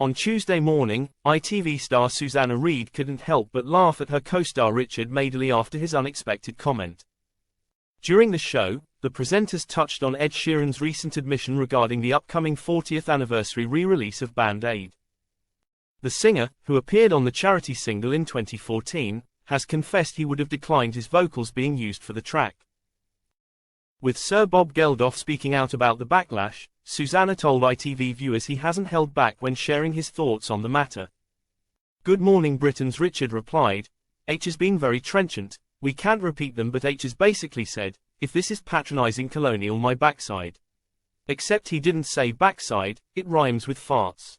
On Tuesday morning, ITV star Susanna Reid couldn't help but laugh at her co-star Richard Madeley after his unexpected comment. During the show, the presenters touched on Ed Sheeran's recent admission regarding the upcoming 40th anniversary re-release of Band Aid. The singer, who appeared on the charity single in 2014, has confessed he would have declined his vocals being used for the track. With Sir Bob Geldof speaking out about the backlash, Susanna told ITV viewers he hasn't held back when sharing his thoughts on the matter. Good Morning Britain's Richard replied, "H has been very trenchant, we can't repeat them, but H has basically said, if this is patronising colonial my backside. Except he didn't say backside, it rhymes with farts."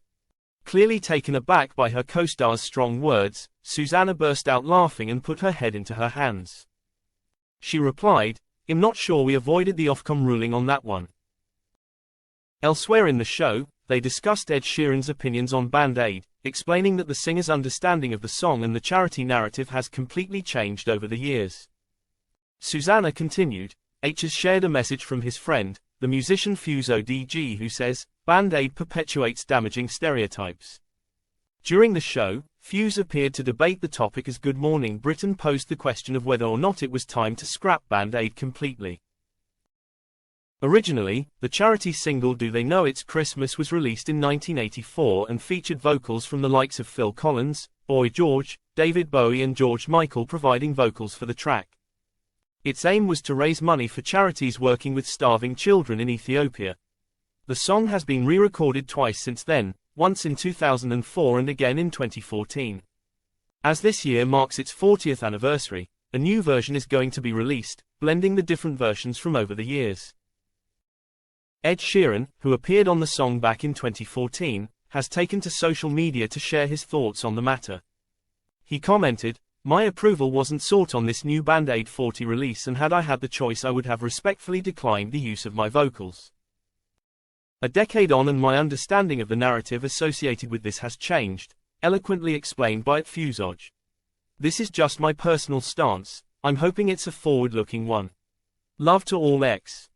Clearly taken aback by her co-star's strong words, Susanna burst out laughing and put her head into her hands. She replied, "I'm not sure we avoided the Ofcom ruling on that one." Elsewhere in the show, they discussed Ed Sheeran's opinions on Band Aid, explaining that the singer's understanding of the song and the charity narrative has completely changed over the years. Susanna continued, H has shared a message from his friend, the musician Fuso DG, who says, Band Aid perpetuates damaging stereotypes. During the show, Fuse appeared to debate the topic as Good Morning Britain posed the question of whether or not it was time to scrap Band Aid completely. Originally, the charity single Do They Know It's Christmas was released in 1984 and featured vocals from the likes of Phil Collins, Boy George, David Bowie and George Michael providing vocals for the track. Its aim was to raise money for charities working with starving children in Ethiopia. The song has been re-recorded twice since then, once in 2004 and again in 2014. As this year marks its 40th anniversary, a new version is going to be released, blending the different versions from over the years. Ed Sheeran, who appeared on the song back in 2014, has taken to social media to share his thoughts on the matter. He commented, "My approval wasn't sought on this new Band Aid 40 release, and had I had the choice I would have respectfully declined the use of my vocals. A decade on and my understanding of the narrative associated with this has changed," eloquently explained by Fusoj. "This is just my personal stance, I'm hoping it's a forward-looking one. Love to all X."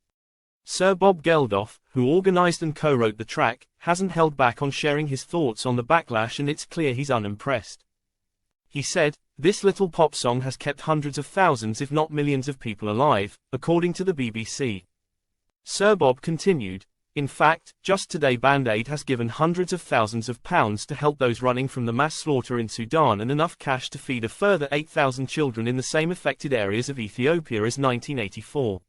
Sir Bob Geldof, who organised and co-wrote the track, hasn't held back on sharing his thoughts on the backlash, and it's clear he's unimpressed. He said, "This little pop song has kept hundreds of thousands if not millions of people alive, according to the BBC." Sir Bob continued, "In fact, just today Band Aid has given hundreds of thousands of pounds to help those running from the mass slaughter in Sudan and enough cash to feed a further 8,000 children in the same affected areas of Ethiopia as 1984.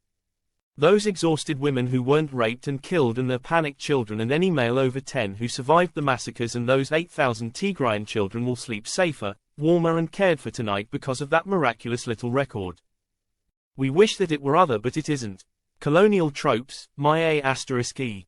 Those exhausted women who weren't raped and killed and their panicked children and any male over 10 who survived the massacres, and those 8,000 Tigrayan children will sleep safer, warmer and cared for tonight because of that miraculous little record. We wish that it were other, but it isn't. Colonial tropes, my A*E.